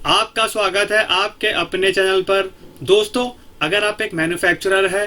आपका स्वागत है आपके अपने चैनल पर। दोस्तों, अगर आप एक मैन्युफैक्चरर है,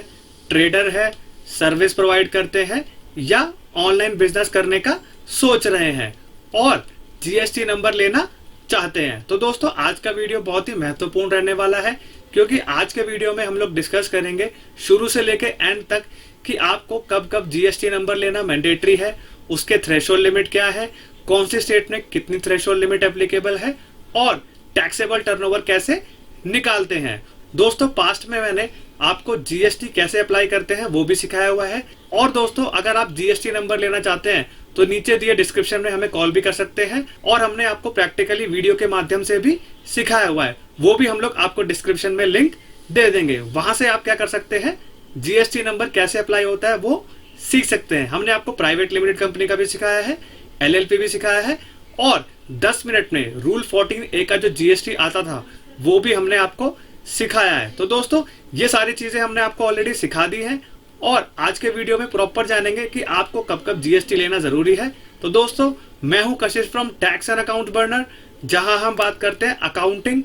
ट्रेडर है, सर्विस प्रोवाइड करते हैं या ऑनलाइन बिजनेस करने का सोच रहे हैं और जीएसटी नंबर लेना चाहते हैं, तो दोस्तों आज का वीडियो बहुत ही महत्वपूर्ण रहने वाला है, क्योंकि आज के वीडियो में हम लोग डिस्कस करेंगे शुरू से लेके एंड तक कि आपको कब कब जीएसटी नंबर लेना मैंडेटरी है, उसके थ्रेशोल्ड लिमिट क्या है, कौन सी स्टेट में कितनी थ्रेशोल्ड लिमिट एप्लीकेबल है और टैक्सेबल टर्नओवर कैसे निकालते हैं। दोस्तों, पास्ट में मैंने आपको जीएसटी कैसे अप्लाई करते हैं वो भी सिखाया हुआ है। और दोस्तों, अगर आप जीएसटी नंबर लेना चाहते हैं तो नीचे दिए डिस्क्रिप्शन में हमें कॉल भी कर सकते हैं और हमने आपको प्रैक्टिकली वीडियो के माध्यम से भी सिखाया हुआ है, वो भी हम लोग आपको डिस्क्रिप्शन में लिंक दे देंगे। वहां से आप क्या कर सकते हैं, जीएसटी नंबर कैसे अप्लाई होता है वो सीख सकते हैं। हमने आपको प्राइवेट लिमिटेड कंपनी का भी सिखाया है, एलएलपी भी सिखाया है और 10 मिनट में रूल 14A का जो जीएसटी आता था वो भी हमने आपको सिखाया है। तो दोस्तों, ये सारी चीजें हमने आपको ऑलरेडी सिखा दी हैं और आज के वीडियो में प्रॉपर जानेंगे कि आपको कब कब जीएसटी लेना जरूरी है। तो दोस्तों, मैं हूं कशिश from tax and account burner, जहां हम बात करते हैं अकाउंटिंग,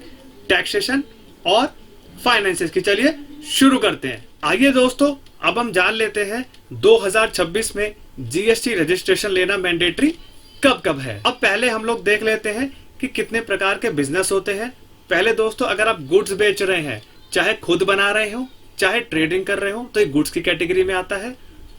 टैक्सेशन और फाइनेंसेस की। चलिए शुरू करते हैं। आइए दोस्तों, अब हम जान लेते हैं 2026 में जीएसटी रजिस्ट्रेशन लेना मैंडेटरी कब कब है। अब पहले हम लोग देख लेते हैं कि कितने प्रकार के बिजनेस होते हैं। पहले दोस्तों, अगर आप गुड्स बेच रहे हैं, चाहे खुद बना रहे हो चाहे ट्रेडिंग कर रहे हो, तो ये गुड्स की कैटेगरी में आता है।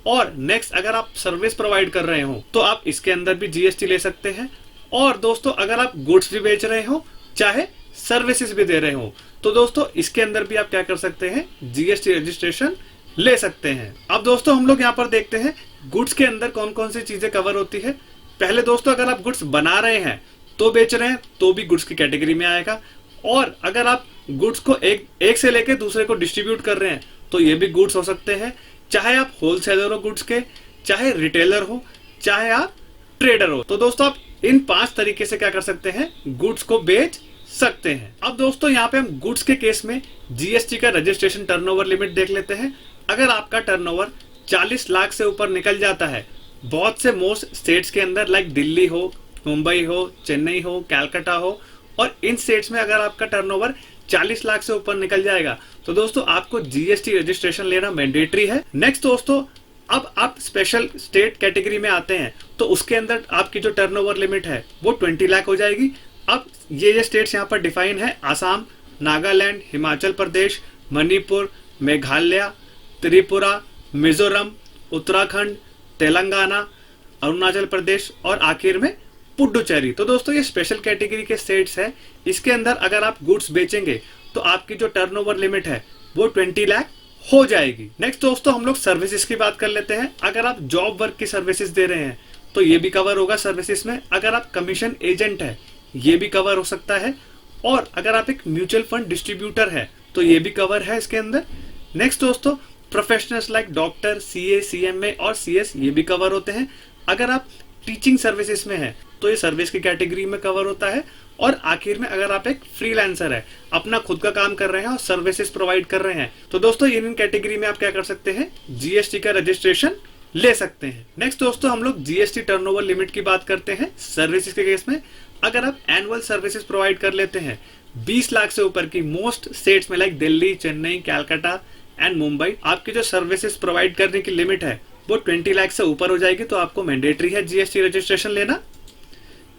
और नेक्स्ट, अगर आप सर्विस प्रोवाइड कर रहे हो तो आप इसके अंदर भी जीएसटी ले सकते हैं। और दोस्तों, अगर आप गुड्स भी बेच रहे हो चाहे सर्विसेज भी दे रहे हो तो दोस्तों इसके अंदर भी आप क्या कर सकते हैं, जीएसटी रजिस्ट्रेशन ले सकते हैं। अब दोस्तों, हम लोग यहाँ पर देखते हैं गुड्स के अंदर कौन कौन सी चीजें कवर होती है। पहले दोस्तों, अगर आप गुड्स बना रहे हैं तो बेच रहे हैं तो भी गुड्स की कैटेगरी में आएगा। और अगर आप गुड्स को एक से लेके दूसरे को डिस्ट्रीब्यूट कर रहे हैं तो ये भी गुड्स हो सकते हैं, चाहे आप होलसेलर हो गुड्स के, चाहे रिटेलर हो, चाहे आप ट्रेडर हो। तो दोस्तों, आप इन 5 तरीके से क्या कर सकते हैं, गुड्स को बेच सकते हैं। अब दोस्तों, यहाँ पे हम गुड्स के केस में जीएसटी का रजिस्ट्रेशन टर्नओवर लिमिट देख लेते हैं। अगर आपका टर्नओवर 40 लाख से ऊपर निकल जाता है, बहुत से मोस्ट स्टेट्स के अंदर लाइक दिल्ली हो, मुंबई हो, चेन्नई हो, कैलकाटा हो, और इन स्टेट्स में अगर आपका टर्नओवर 40 लाख से ऊपर निकल जाएगा तो दोस्तों आपको जीएसटी रजिस्ट्रेशन लेना मैंडेटरी है। नेक्स्ट दोस्तों, अब आप स्पेशल स्टेट कैटेगरी में आते हैं तो उसके अंदर आपकी जो टर्नओवर लिमिट है वो 20 लाख हो जाएगी। अब ये स्टेट्स यहाँ पर डिफाइन है, आसाम, नागालैंड, हिमाचल प्रदेश, मणिपुर, मेघालय, त्रिपुरा, मिजोरम, उत्तराखंड, तेलंगाना, अरुणाचल प्रदेश और आखिर में पुडुचेरी। तो दोस्तों, ये स्पेशल कैटेगरी के स्टेट्स है। इसके अंदर अगर आप गुड्स बेचेंगे तो आपकी जो टर्नओवर लिमिट है वो 20 लाख हो जाएगी। नेक्स्ट दोस्तों, हम लोग सर्विसेज की बात कर लेते हैं। अगर आप जॉब वर्क की सर्विसेज दे रहे हैं तो ये भी कवर होगा सर्विसेज में। अगर आप कमीशन एजेंट है ये भी कवर हो सकता है। और अगर आप एक म्यूचुअल फंड डिस्ट्रीब्यूटर है तो ये भी कवर है इसके अंदर। नेक्स्ट दोस्तों, professionals like doctor, CA, CMA और सीएस ये भी कवर होते हैं। अगर आप टीचिंग सर्विसेज में है तो ये सर्विस की कैटेगरी में कवर होता है। और आखिर में अगर आप एक फ्रीलांसर है, अपना खुद का काम कर रहे हैं और सर्विसेज प्रोवाइड कर रहे हैं, तो दोस्तों इन कैटेगरी में आप क्या कर सकते हैं, जीएसटी का रजिस्ट्रेशन ले सकते हैं। नेक्स्ट दोस्तों, हम लोग जीएसटी टर्नओवर लिमिट की बात करते हैं सर्विसेज के केस में। अगर आप एनुअल सर्विसेज प्रोवाइड कर लेते हैं 20 लाख से ऊपर की, मोस्ट स्टेट्स में लाइक दिल्ली, चेन्नई, कैलकाटा एंड मुंबई, आपकी जो सर्विसेज प्रोवाइड करने की लिमिट है वो 20 लाख से ऊपर हो जाएगी, तो आपको मैंडेटरी है जीएसटी रजिस्ट्रेशन लेना।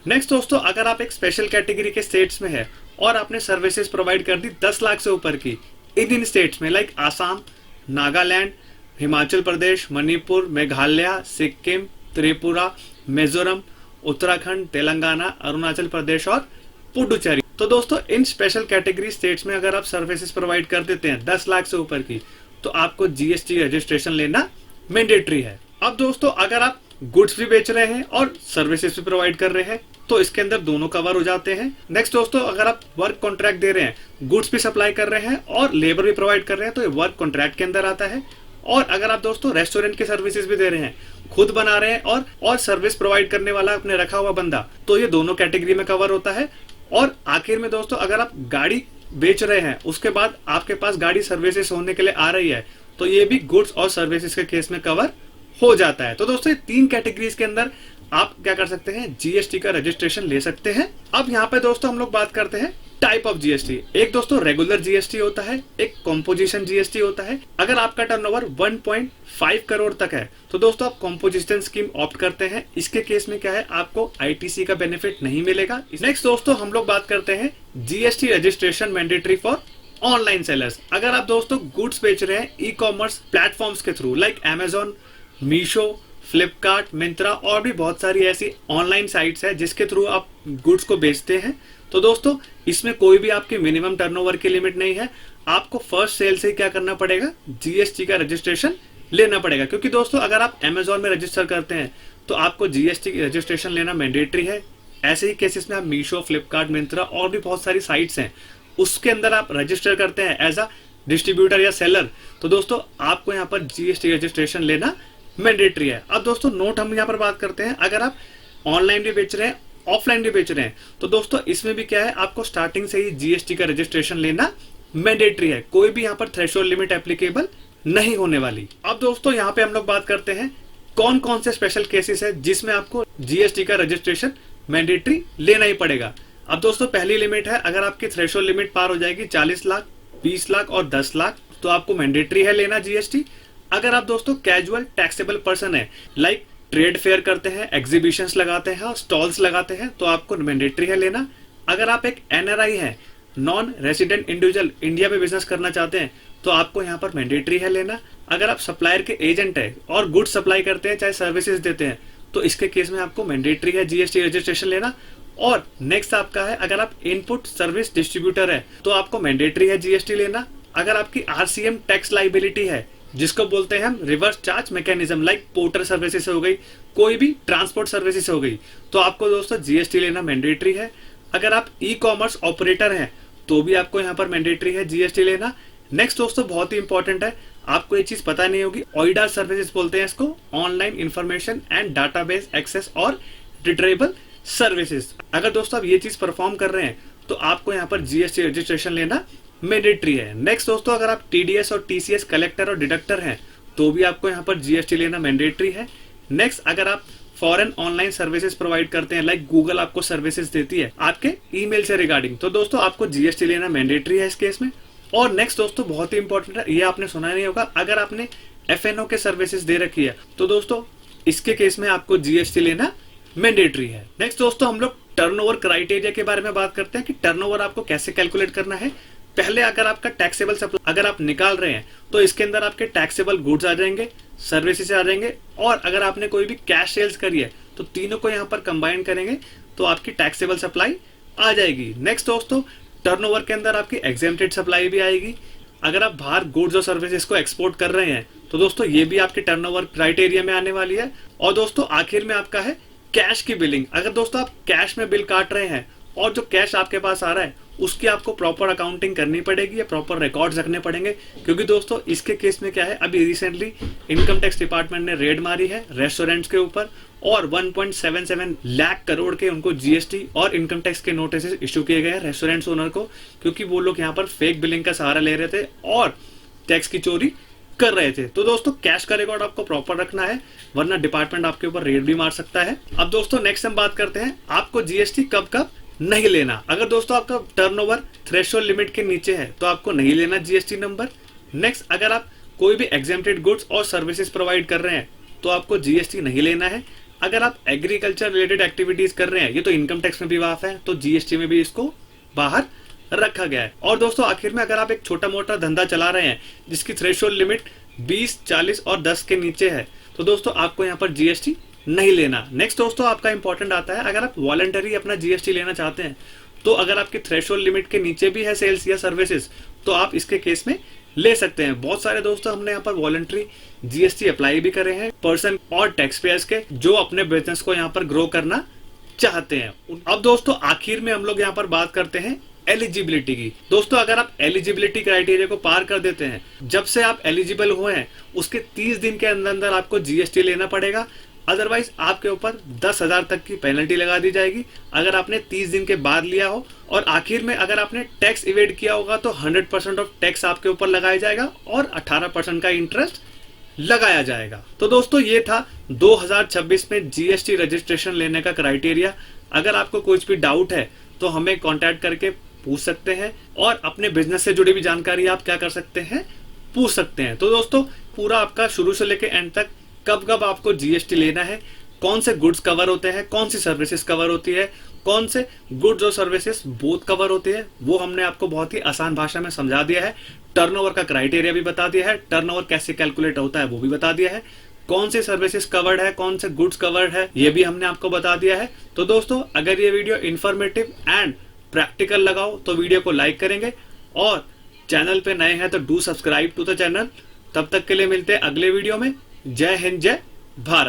नेक्स्ट दोस्तों, अगर आप एक स्पेशल कैटेगरी के स्टेट्स में है और आपने सर्विसेज प्रोवाइड कर दी 10 लाख से ऊपर की इन स्टेट्स में लाइक आसाम, नागालैंड, हिमाचल प्रदेश, मणिपुर, मेघालय, सिक्किम, त्रिपुरा, मिजोरम, उत्तराखंड, तेलंगाना, अरुणाचल प्रदेश और पुडुचेरी। तो दोस्तों, इन स्पेशल कैटेगरी स्टेट्स में अगर आप सर्विसेज प्रोवाइड कर देते हैं 10 लाख से ऊपर की, तो आपको जीएसटी रजिस्ट्रेशन लेना मैंडेटरी है। अब दोस्तों, अगर आप गुड्स भी बेच रहे हैं और सर्विसेज भी प्रोवाइड कर रहे हैं तो इसके अंदर दोनों कवर हो जाते हैं। नेक्स्ट दोस्तों, अगर आप वर्क कॉन्ट्रैक्ट दे रहे हैं, गुड्स भी सप्लाई कर रहे हैं और लेबर भी प्रोवाइड कर रहे हैं, तो ये वर्क कॉन्ट्रैक्ट के अंदर आता है। और अगर आप दोस्तों रेस्टोरेंट की सर्विसेज भी दे रहे हैं, खुद बना रहे हैं और सर्विस प्रोवाइड करने वाला आपने रखा हुआ बंदा, तो ये दोनों कैटेगरी में कवर होता है। और आखिर में दोस्तों, अगर आप गाड़ी बेच रहे हैं उसके बाद आपके पास गाड़ी सर्विसेज होने के लिए आ रही है तो ये भी गुड्स और सर्विसेज के केस में कवर हो जाता है। तो दोस्तों, ये 3 कैटेगरीज के अंदर आप क्या कर सकते हैं, जीएसटी का रजिस्ट्रेशन ले सकते हैं। अब यहाँ पे दोस्तों हम लोग बात करते हैं टाइप ऑफ जीएसटी, एक दोस्तों रेगुलर जीएसटी होता है, एक कॉम्पोजिशन जीएसटी होता है। अगर आपका टर्नओवर 1.5 करोड़ तक है तो दोस्तों आप कॉम्पोजिशन स्कीम ऑप्ट करते हैं। इसके केस में क्या है, आपको आईटीसी का बेनिफिट नहीं मिलेगा। नेक्स्ट दोस्तों हम लोग बात करते हैं GST registration mandatory for online sellers. अगर आप दोस्तों गुड्स बेच रहे हैं ई कॉमर्स प्लेटफॉर्म्स के through like Amazon, Meesho, Flipkart, Myntra और भी बहुत सारी ऐसी ऑनलाइन साइट्स है जिसके थ्रू आप गुड्स को बेचते हैं, तो दोस्तों इसमें कोई भी आपकी मिनिमम टर्नओवर की लिमिट नहीं है। आपको फर्स्ट सेल से ही क्या करना पड़ेगा, जीएसटी का रजिस्ट्रेशन लेना पड़ेगा। क्योंकि दोस्तों अगर आप अमेजोन में रजिस्टर करते हैं तो आपको जीएसटी की रजिस्ट्रेशन लेना मैंडेटरी है। ऐसे ही केसेस में आप मीशो, फ्लिपकार्ट, मिंत्रा और भी बहुत सारी साइट्स हैं उसके अंदर आप रजिस्टर करते हैं एज अ डिस्ट्रीब्यूटर या सेलर, तो दोस्तों आपको यहाँ पर जीएसटी रजिस्ट्रेशन लेना मैंडेटरी है। अब दोस्तों नोट हम यहाँ पर बात करते हैं, अगर आप ऑनलाइन भी बेच रहे हैं, ऑफलाइन भी बेच रहे हैं, तो दोस्तों इसमें भी क्या है, आपको स्टार्टिंग से ही जीएसटी का रजिस्ट्रेशन लेना मैंडेटरी है। कोई भी यहाँ पर थ्रेशोल्ड लिमिट एप्लीकेबल नहीं होने वाली। अब दोस्तों यहाँ पे हम लोग बात करते हैं कौन कौन से स्पेशल केसेस है जिसमें आपको जीएसटी का रजिस्ट्रेशन मैंडेटरी लेना ही पड़ेगा। अब दोस्तों पहली लिमिट है, अगर आपकी थ्रेशोल्ड लिमिट पार हो जाएगी 40 लाख, 20 लाख और 10 लाख तो आपको मैंडेटरी है लेना जीएसटी। अगर आप दोस्तों कैजुअल टैक्सेबल पर्सन है लाइक ट्रेड फेयर करते हैं, एग्जीबिशंस लगाते हैं और स्टॉल्स लगाते हैं तो आपको मैंडेटरी है लेना। अगर आप एक एनआरआई है, नॉन रेसिडेंट इंडिविजुअल, इंडिया में बिजनेस करना चाहते हैं तो आपको यहाँ पर मैंडेटरी है लेना। अगर आप सप्लायर के एजेंट है और गुड्स सप्लाई करते हैं चाहे सर्विसेज देते हैं तो इसके केस में आपको मैंडेटरी है जीएसटी रजिस्ट्रेशन लेना। और नेक्स्ट आपका है, अगर आप इनपुट सर्विस डिस्ट्रीब्यूटर है तो आपको मैंडेटरी है जीएसटी लेना। अगर आपकी आरसीएम टैक्स लाइबिलिटी है जिसको बोलते हैं हम reverse charge mechanism, like porter services हो गई, कोई भी ट्रांसपोर्ट सर्विसेज हो गई, तो आपको दोस्तों जीएसटी लेना मैंडेटरी है। अगर आप ई कॉमर्स ऑपरेटर हैं तो भी आपको यहाँ पर मैंडेटरी है जीएसटी लेना। नेक्स्ट दोस्तों बहुत ही इंपॉर्टेंट है, आपको ये चीज पता नहीं होगी, ऑइडा सर्विसेज बोलते हैं इसको, online information and database access और रिट्रीवल सर्विसेज। अगर दोस्तों आप ये चीज परफॉर्म कर रहे हैं तो आपको यहाँ पर जीएसटी रजिस्ट्रेशन लेना मैंडेटरी है। नेक्स्ट दोस्तों अगर आप टीडीएस और टीसीएस कलेक्टर और डिडक्टर हैं तो भी आपको यहाँ पर जीएसटी लेना मैंडेटरी है। नेक्स्ट अगर आप फॉरेन ऑनलाइन सर्विसेज प्रोवाइड करते हैं लाइक गूगल आपको सर्विसेज देती है आपके ईमेल से रिगार्डिंग, तो दोस्तों आपको जीएसटी लेना मैंडेटरी है इस केस में। और नेक्स्ट दोस्तों बहुत ही इंपॉर्टेंट है, ये आपने सुना नहीं होगा, अगर आपने एफएनओ के सर्विसेज दे रखी है तो दोस्तों इसके केस में आपको जीएसटी लेना मैंडेटरी है। नेक्स्ट दोस्तों हम लोग टर्नओवर क्राइटेरिया के बारे में बात करते हैं कि टर्नओवर आपको कैसे कैलकुलेट करना है। पहले अगर आपका टैक्सेबल सप्लाई अगर आप निकाल रहे हैं तो इसके अंदर आपके टैक्सेबल गुड्स आ जाएंगे, सर्विसेज आ जाएंगे, और अगर आपने कोई भी कैश सेल्स करी है तो तीनों को यहाँ पर कंबाइन करेंगे तो आपकी टैक्सेबल सप्लाई आ जाएगी। नेक्स्ट दोस्तों टर्नओवर के अंदर आपकी एग्जेम्प्टेड सप्लाई भी आएगी। अगर आप बाहर गुड्स और सर्विसेज को एक्सपोर्ट कर रहे हैं तो दोस्तों ये भी आपके टर्नओवर क्राइटेरिया में आने वाली है। और दोस्तों आखिर में आपका है कैश की बिलिंग। अगर दोस्तों आप कैश में बिल काट रहे हैं और जो कैश आपके पास आ रहा है उसकी आपको प्रॉपर अकाउंटिंग करनी पड़ेगी या प्रॉपर रिकॉर्ड्स रखने पड़ेंगे, क्योंकि दोस्तों इसके केस में क्या है, अभी रिसेंटली इनकम टैक्स डिपार्टमेंट ने रेड मारी है रेस्टोरेंट्स के ऊपर और 1.77 लाख करोड़ के उनको जीएसटी और इनकम टैक्स के नोटिस इशू किए गए हैं रेस्टोरेंट्स ओनर को, क्योंकि वो लोग यहाँ पर फेक बिलिंग का सहारा ले रहे थे और टैक्स की चोरी कर रहे थे। तो दोस्तों कैश का रिकॉर्ड आपको प्रॉपर रखना है वरना डिपार्टमेंट आपके ऊपर रेड भी मार सकता है। अब दोस्तों नेक्स्ट हम बात करते हैं आपको जीएसटी कब कब नहीं लेना। अगर दोस्तों आपका टर्नओवर थ्रेशोल्ड लिमिट के नीचे है तो आपको नहीं लेना जीएसटी नंबर। नेक्स्ट अगर आप कोई भी एग्जेम्प्टेड गुड्स और सर्विसेज प्रोवाइड कर रहे हैं तो आपको जीएसटी नहीं लेना है। अगर आप एग्रीकल्चर रिलेटेड एक्टिविटीज कर रहे हैं, ये तो इनकम टैक्स में भी माफ है, तो जीएसटी में भी इसको बाहर रखा गया है। और दोस्तों आखिर में अगर आप एक छोटा मोटा धंधा चला रहे हैं जिसकी थ्रेशोल्ड लिमिट 20, 40 और 10 के नीचे है तो दोस्तों आपको यहाँ पर जीएसटी नहीं लेना। नेक्स्ट दोस्तों आपका इंपॉर्टेंट आता है, अगर आप वॉलंटरी अपना जीएसटी लेना चाहते हैं तो अगर आपकी थ्रेशोल्ड लिमिट के नीचे भी है सेल्स या सर्विसेज तो आप इसके केस में ले सकते हैं। बहुत सारे दोस्तों हमने यहाँ पर वॉलंटरी जीएसटी अप्लाई भी करे हैं पर्सन और टैक्स पेयर्स के जो अपने बिजनेस को यहाँ पर ग्रो करना चाहते हैं। अब दोस्तों आखिर में हम लोग यहाँ पर बात करते हैं एलिजिबिलिटी की। दोस्तों अगर आप एलिजिबिलिटी क्राइटेरिया को पार कर देते हैं, जब से आप एलिजिबल हुए हैं उसके 30 दिन के अंदर अंदर आपको जीएसटी लेना पड़ेगा, अदरवाइज आपके ऊपर 10,000 तक की पेनल्टी लगा दी जाएगी अगर आपने 30 दिन के बाद लिया हो। और आखिर में अगर आपने टैक्स इवेड किया होगा तो 100% ऑफ टैक्स आपके ऊपर लगाया जाएगा और 18% का इंटरेस्ट लगाया जाएगा। तो दोस्तों ये था 2026 में जीएसटी रजिस्ट्रेशन लेने का क्राइटेरिया। अगर आपको कुछ भी डाउट है तो हमें कांटेक्ट करके पूछ सकते हैं और अपने बिजनेस से जुड़ी भी जानकारी आप क्या कर सकते हैं, पूछ सकते हैं। तो दोस्तों पूरा आपका शुरू से लेकर एंड तक कब कब आपको जीएसटी लेना है, कौन से गुड्स कवर होते हैं, कौन सी सर्विसेज कवर होती है, कौन से गुड्स और सर्विसेज बोथ कवर होते हैं, वो हमने आपको बहुत ही आसान भाषा में समझा दिया है। टर्नओवर का क्राइटेरिया भी बता दिया है, टर्नओवर कैसे कैलकुलेट होता है वो भी बता दिया है, कौन से सर्विसेज कवर्ड है, कौन से गुड्स कवर्ड है, ये भी हमने आपको बता दिया है। तो दोस्तों अगर ये वीडियो इंफॉर्मेटिव एंड प्रैक्टिकल लगाओ तो वीडियो को लाइक करेंगे और चैनल पे नए हैं तो do subscribe to the channel. तब तक के लिए मिलते हैं अगले वीडियो में। जय हिंद, जय भारत।